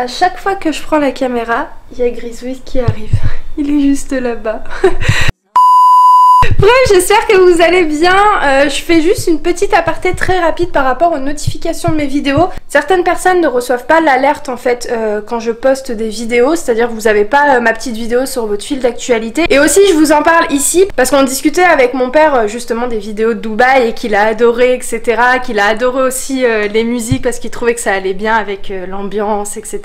À chaque fois que je prends la caméra, il y a Grisouille qui arrive. Il est juste là-bas. Bref, j'espère que vous allez bien. Je fais juste une petite aparté très rapide par rapport aux notifications de mes vidéos. Certaines personnes ne reçoivent pas l'alerte en fait quand je poste des vidéos, c'est-à-dire que vous n'avez pas ma petite vidéo sur votre fil d'actualité. Et aussi je vous en parle ici parce qu'on discutait avec mon père justement des vidéos de Dubaï et qu'il a adoré, etc. Qu'il a adoré aussi les musiques parce qu'il trouvait que ça allait bien avec l'ambiance, etc.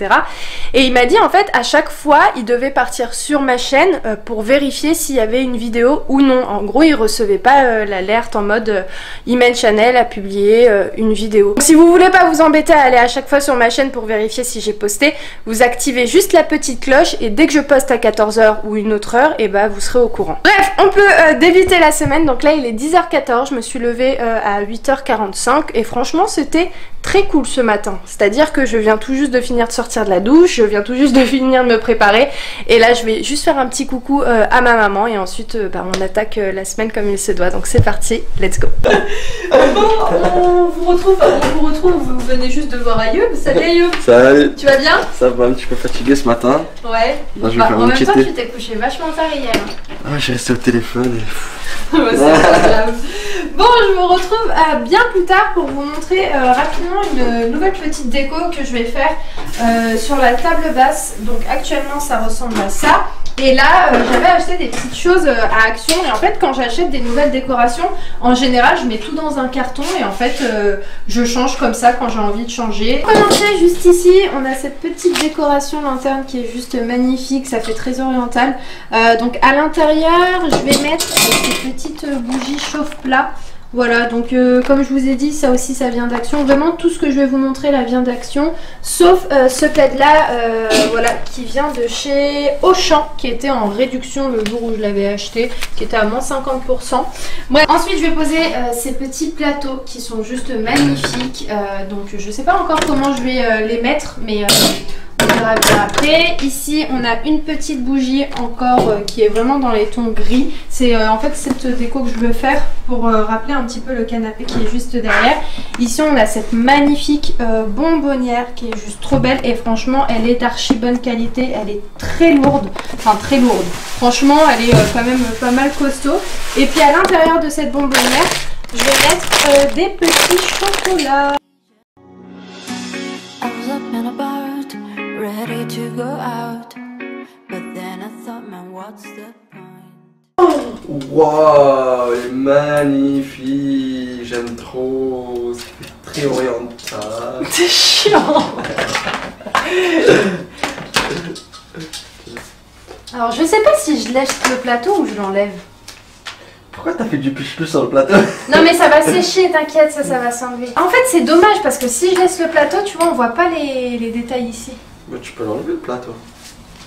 Et il m'a dit en fait à chaque fois il devait partir sur ma chaîne pour vérifier s'il y avait une vidéo ou non. En gros, il recevait pas l'alerte en mode Imen Channel a publié une vidéo. Donc, si vous voulez pas vous embêter à aller à chaque fois sur ma chaîne pour vérifier si j'ai posté, vous activez juste la petite cloche et dès que je poste à 14 h ou une autre heure, et bah vous serez au courant. Bref, on peut débuter la semaine. Donc là, il est 10h14, je me suis levée à 8h45 et franchement, c'était très cool ce matin. C'est-à-dire que je viens tout juste de finir de sortir de la douche, je viens tout juste de finir de me préparer et là, je vais juste faire un petit coucou à ma maman et ensuite on attaque la semaine comme il se doit. Donc c'est parti, let's go. Bon, on vous retrouve, vous venez juste de voir Ayoub. Salut Ayoub. Salut. Tu vas bien? Ça va, un petit peu fatigué ce matin. Ouais. Là, je vais faire en même temps, thé. tu t'es couché vachement tard hier. Ah, j'ai resté au téléphone et... Ouais, c'est pas grave. Bon, je vous retrouve bien plus tard pour vous montrer rapidement une nouvelle petite déco que je vais faire sur la table basse. Donc actuellement ça ressemble à ça. Et là j'avais acheté des petites choses à Action et en fait quand j'achète des nouvelles décorations en général je mets tout dans un carton et en fait je change comme ça quand j'ai envie de changer. Pour commencer juste ici on a cette petite décoration lanterne qui est juste magnifique, ça fait très oriental. Donc à l'intérieur je vais mettre ces petites bougies chauffe-plat. Voilà, donc comme je vous ai dit, ça aussi ça vient d'Action. Vraiment tout ce que je vais vous montrer là vient d'Action, sauf ce plaid là, voilà, qui vient de chez Auchan, qui était en réduction le jour où je l'avais acheté, qui était à moins 50%. Bref, ensuite je vais poser ces petits plateaux qui sont juste magnifiques. Donc je sais pas encore comment je vais les mettre, mais on verra bien après. Ici on a une petite bougie encore qui est vraiment dans les tons gris. C'est en fait cette déco que je veux faire pour rappeler un petit peu le canapé qui est juste derrière. Ici on a cette magnifique bonbonnière qui est juste trop belle et franchement elle est d'archi bonne qualité. Elle est très lourde, enfin très lourde. Franchement elle est quand même pas mal costaud. Et puis à l'intérieur de cette bonbonnière je vais mettre des petits chocolats. Ready to go out, but then I thought, man, what's the point? Waouh, elle est magnifique. J'aime trop. C'est très oriental. C'est chiant. Alors je sais pas si je laisse le plateau ou je l'enlève. Pourquoi t'as fait du plus sur le plateau? Non mais ça va sécher, t'inquiète, ça va s'enlever. En fait c'est dommage parce que si je laisse le plateau, tu vois, on voit pas les détails ici. Mais tu peux l'enlever le plateau.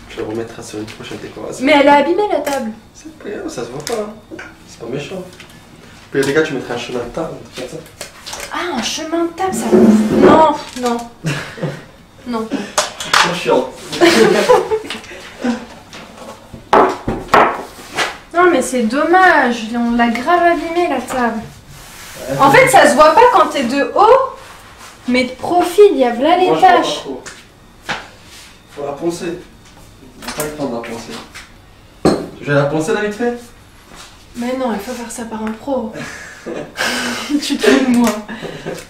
Je le remettrai sur une prochaine décoration. Mais elle a abîmé la table. C'est pas grave, ça se voit pas. Hein. C'est pas méchant. Puis les gars, tu mettrais un chemin de table, comme ça. Ah, un chemin de table, ça ouvre. Non, non. Non. C'est chiant. Non mais c'est dommage, on l'a grave abîmé la table. En fait ça se voit pas quand t'es de haut, mais de profil, il y a là les taches. Faut la poncer. On va pas le temps de la poncer. Je vais la poncer là vite fait? Mais non, il faut faire ça par un pro. Tu te fous de moi.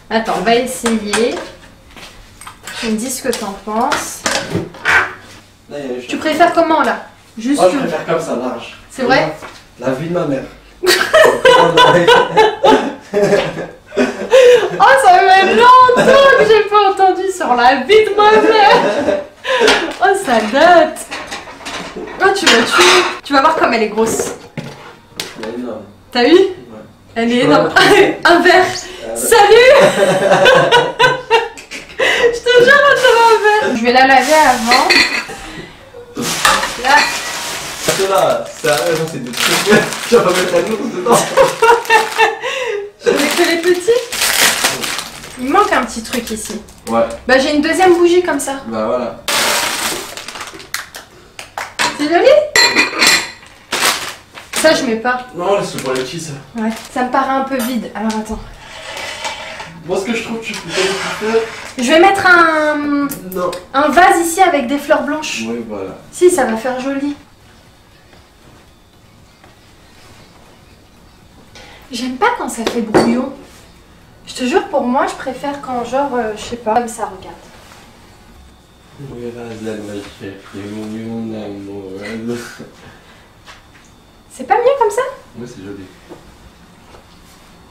Attends, on va essayer. Tu me dis ce que t'en penses. Là, tu préfères comment là? Juste. Moi je préfère comme ça, large. C'est vrai? La vie de ma mère. Oh, ça fait longtemps que j'ai pas entendu sur la vie de ma mère. Oh, ça date. Oh, tu m'as tué. Tu vas voir comme elle est grosse. Elle est énorme. T'as vu? Ouais. Elle est énorme. Un verre. Salut. Je te jure, on te un verre. Je vais la laver avant. Là. Là, c'est des trucs. Tu vas pas mettre la nourrice dedans. Je mets que les petits. Il manque un petit truc ici. Ouais. Bah j'ai une deuxième bougie comme ça. Bah voilà. C'est joli. Ça je mets pas. Non, laisse-le pour les petits ça. Ouais. Ça me paraît un peu vide. Alors attends. Moi, ce que je trouve que tu peux faire... Je vais mettre Non. un vase ici avec des fleurs blanches. Oui, voilà. Si, ça va faire joli. J'aime pas quand ça fait brouillon. Je te jure, pour moi, je préfère quand genre, je sais pas, comme ça, regarde. C'est pas mieux comme ça? Oui, c'est joli.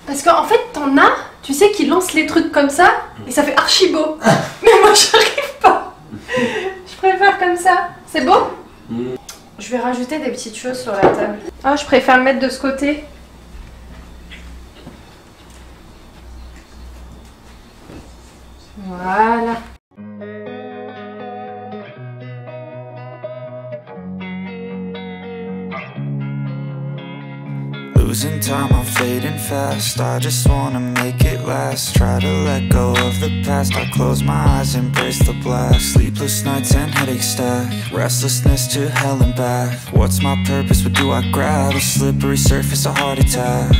Parce qu'en fait, t'en as, tu sais, qui lancent les trucs comme ça, et ça fait archi beau. Mais moi, j'arrive pas. Je préfère comme ça. C'est beau? Je vais rajouter des petites choses sur la table. Ah, je préfère le mettre de ce côté. Voilà. Losing time, I'm fading fast. I just wanna make it last. Try to let go of the past. I close my eyes, embrace the black. Sleepless nights and headaches stack. Restlessness to hell and back. What's my purpose? What do I grab? A slippery surface, a heart attack.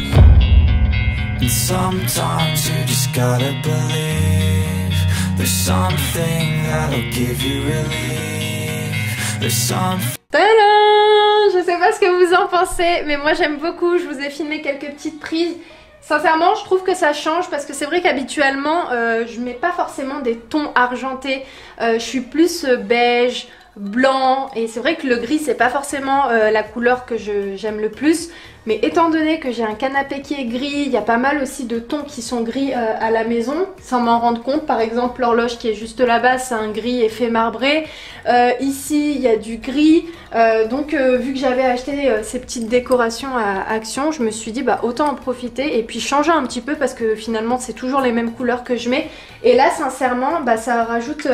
And sometimes you just gotta believe. There's something that'll give you relief. There's something. Tadam! Je sais pas ce que vous en pensez, mais moi j'aime beaucoup. Je vous ai filmé quelques petites prises. Sincèrement, je trouve que ça change parce que c'est vrai qu'habituellement, je mets pas forcément des tons argentés. Je suis plus beige, blanc, et c'est vrai que le gris c'est pas forcément la couleur que j'aime le plus. Mais étant donné que j'ai un canapé qui est gris, il y a pas mal aussi de tons qui sont gris à la maison, sans m'en rendre compte. Par exemple, l'horloge qui est juste là-bas, c'est un gris effet marbré. Ici, il y a du gris. Donc, vu que j'avais acheté ces petites décorations à Action, je me suis dit, bah, autant en profiter et puis changer un petit peu parce que finalement, c'est toujours les mêmes couleurs que je mets. Et là, sincèrement, bah, ça rajoute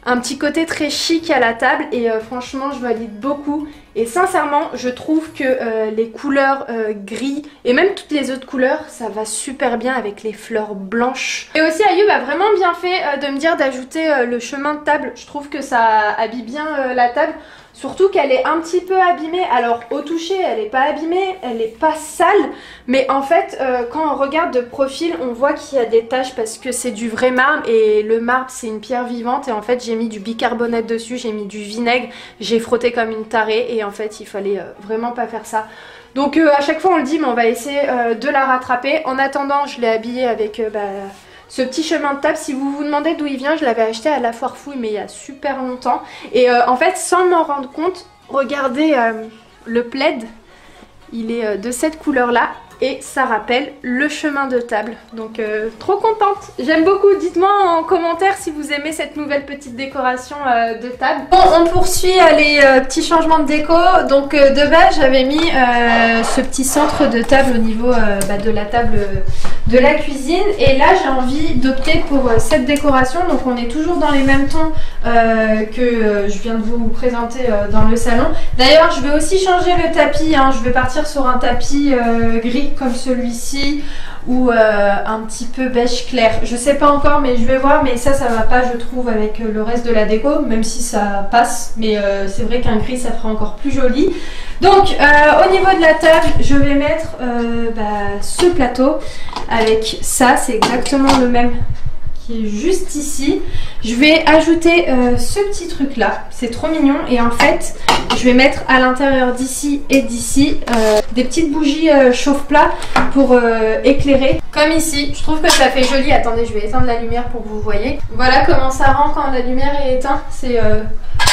un petit côté très chic à la table et franchement je valide beaucoup. Et sincèrement je trouve que les couleurs gris et même toutes les autres couleurs ça va super bien avec les fleurs blanches. Et aussi Ayoub a vraiment bien fait de me dire d'ajouter le chemin de table. Je trouve que ça habille bien la table. Surtout qu'elle est un petit peu abîmée. Alors au toucher elle n'est pas abîmée, elle n'est pas sale. Mais en fait quand on regarde de profil on voit qu'il y a des taches parce que c'est du vrai marbre. Et le marbre c'est une pierre vivante. Et en fait j'ai mis du bicarbonate dessus, j'ai mis du vinaigre. J'ai frotté comme une tarée. Et en fait il fallait vraiment pas faire ça. Donc à chaque fois on le dit mais on va essayer de la rattraper. En attendant je l'ai habillée avec... ce petit chemin de table, si vous vous demandez d'où il vient, je l'avais acheté à la Foire Fouille mais il y a super longtemps. Et en fait sans m'en rendre compte, regardez le plaid, il est de cette couleur là. Et ça rappelle le chemin de table. Donc trop contente, j'aime beaucoup. Dites-moi en commentaire si vous aimez cette nouvelle petite décoration de table. Bon, on poursuit les petits changements de déco. Donc de base j'avais mis ce petit centre de table au niveau de la table de la cuisine. Et là j'ai envie d'opter pour cette décoration. Donc on est toujours dans les mêmes tons que je viens de vous présenter dans le salon. D'ailleurs je vais aussi changer le tapis, hein. Je vais partir sur un tapis gris comme celui-ci ou un petit peu beige clair. Je sais pas encore mais je vais voir, mais ça va pas je trouve avec le reste de la déco, même si ça passe, mais c'est vrai qu'un gris ça ferait encore plus joli. Donc au niveau de la table je vais mettre ce plateau avec ça, c'est exactement le même qui est juste ici. Je vais ajouter ce petit truc là, c'est trop mignon. Et en fait je vais mettre à l'intérieur d'ici et d'ici des petites bougies chauffe-plat pour éclairer comme ici. Je trouve que ça fait joli. Attendez, je vais éteindre la lumière pour que vous voyez. Voilà comment ça rend quand la lumière est éteinte, c'est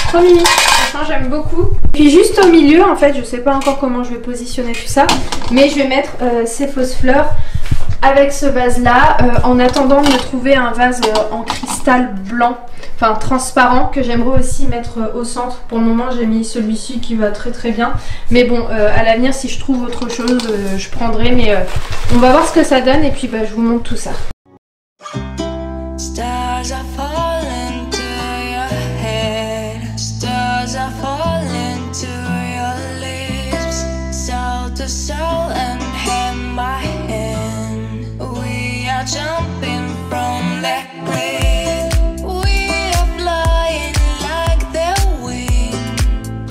trop mignon. Franchement j'aime beaucoup. Puis juste au milieu en fait je sais pas encore comment je vais positionner tout ça, mais je vais mettre ces fausses fleurs avec ce vase là, en attendant de me trouver un vase en cristal blanc, enfin transparent, que j'aimerais aussi mettre au centre. Pour le moment j'ai mis celui-ci qui va très très bien, mais bon à l'avenir si je trouve autre chose je prendrai, mais on va voir ce que ça donne et puis je vous montre tout ça. Stars are falling to your head. Stars are falling to your lips. Soul to soul and hand by hand. We are jumping from that cliff. We are flying like the wind.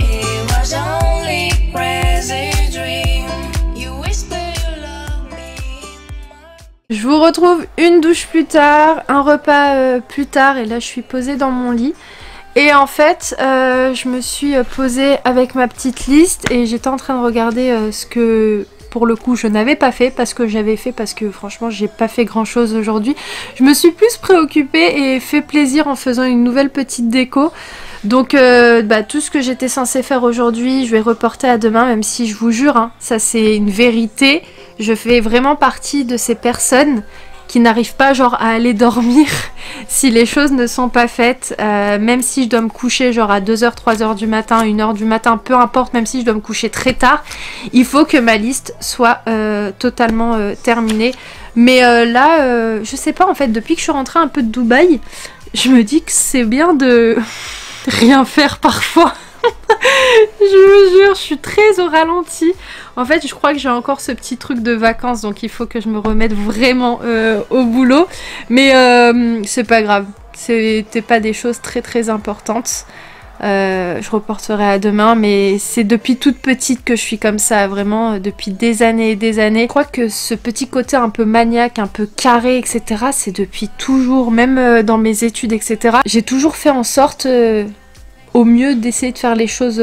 It was only a crazy dream. You whisper you love me. Je Je vous retrouve une douche plus tard, un repas plus tard et là je suis posée dans mon lit. Et en fait, je me suis posée avec ma petite liste et j'étais en train de regarder ce que, pour le coup, je n'avais pas fait parce que franchement, j'ai pas fait grand chose aujourd'hui. Je me suis plus préoccupée et fait plaisir en faisant une nouvelle petite déco. Donc tout ce que j'étais censée faire aujourd'hui, je vais reporter à demain, même si je vous jure, hein, ça c'est une vérité. Je fais vraiment partie de ces personnes qui n'arrivent pas genre à aller dormir si les choses ne sont pas faites, même si je dois me coucher genre à 2h, 3h du matin, 1h du matin, peu importe, même si je dois me coucher très tard, il faut que ma liste soit totalement terminée. Mais là, je sais pas, en fait, depuis que je suis rentrée un peu de Dubaï, je me dis que c'est bien de rien faire parfois. Je vous jure, je suis très au ralenti. En fait, je crois que j'ai encore ce petit truc de vacances, donc il faut que je me remette vraiment au boulot. Mais c'est pas grave, c'était pas des choses très importantes. Je reporterai à demain, mais c'est depuis toute petite que je suis comme ça, vraiment depuis des années et des années. Je crois que ce petit côté un peu maniaque, un peu carré, etc., c'est depuis toujours, même dans mes études, etc. J'ai toujours fait en sorte au mieux d'essayer de faire les choses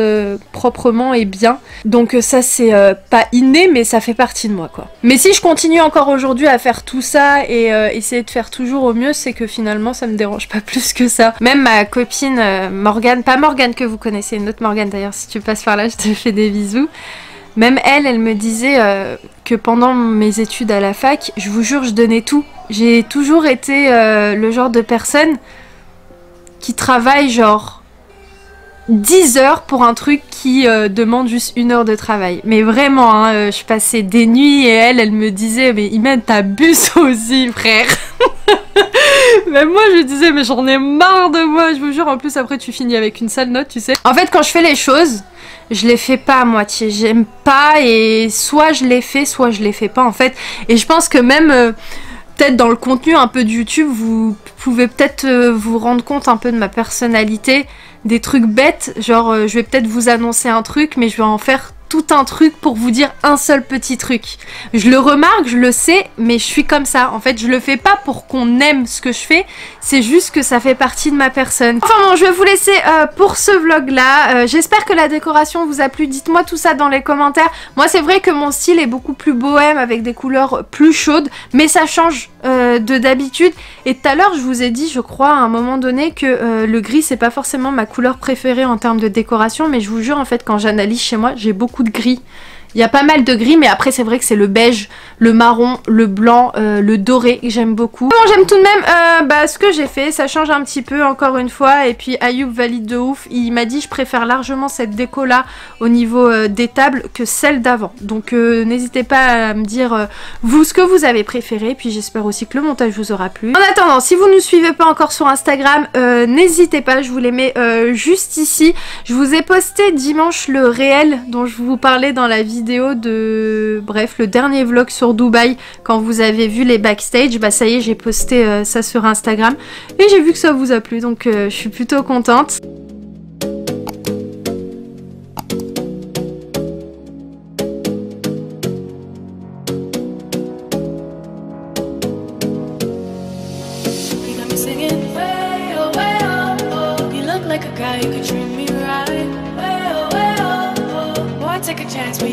proprement et bien. Donc ça c'est pas inné, mais ça fait partie de moi quoi. Mais si je continue encore aujourd'hui à faire tout ça et essayer de faire toujours au mieux, c'est que finalement ça me dérange pas plus que ça. Même ma copine Morgane, pas Morgane que vous connaissez, une autre Morgane d'ailleurs, si tu passes par là je te fais des bisous. Même elle me disait que pendant mes études à la fac, je vous jure je donnais tout. J'ai toujours été le genre de personne qui travaille genre 10 heures pour un truc qui demande juste 1 heure de travail. Mais vraiment, hein, je passais des nuits et elle me disait « Mais Imen, t'abuses aussi, frère !» Même moi, je disais « Mais j'en ai marre de moi !» Je vous jure, en plus, après, tu finis avec une sale note, tu sais. En fait, quand je fais les choses, je les fais pas à moitié. J'aime pas et soit je les fais, soit je les fais pas, en fait. Et je pense que même... peut-être dans le contenu un peu de YouTube, vous pouvez peut-être vous rendre compte un peu de ma personnalité. Des trucs bêtes, genre je vais peut-être vous annoncer un truc, mais je vais en faire tout un truc pour vous dire un seul petit truc. Je le remarque, je le sais, mais je suis comme ça. En fait, je le fais pas pour qu'on aime ce que je fais, c'est juste que ça fait partie de ma personne. Enfin bon, je vais vous laisser pour ce vlog-là. J'espère que la décoration vous a plu. Dites-moi tout ça dans les commentaires. Moi, c'est vrai que mon style est beaucoup plus bohème, avec des couleurs plus chaudes, mais ça change de d'habitude. Et tout à l'heure, je vous ai dit, je crois, à un moment donné, que le gris, c'est pas forcément ma couleur préférée en termes de décoration, mais je vous jure, en fait, quand j'analyse chez moi, j'ai beaucoup de gris. Il y a pas mal de gris, mais après c'est vrai que c'est le beige, le marron, le blanc, le doré que j'aime beaucoup. Bon, j'aime tout de même ce que j'ai fait, ça change un petit peu encore une fois. Et puis Ayoub valide de ouf, il m'a dit je préfère largement cette déco là au niveau des tables que celle d'avant. Donc n'hésitez pas à me dire vous ce que vous avez préféré. Puis j'espère aussi que le montage vous aura plu. En attendant, si vous ne nous suivez pas encore sur Instagram, n'hésitez pas, je vous les mets juste ici. Je vous ai posté dimanche le réel dont je vous parlais dans la vidéo de... Bref, le dernier vlog sur Dubaï, quand vous avez vu les backstage, bah ça y est, j'ai posté ça sur Instagram et j'ai vu que ça vous a plu, donc je suis plutôt contente. Take a chance,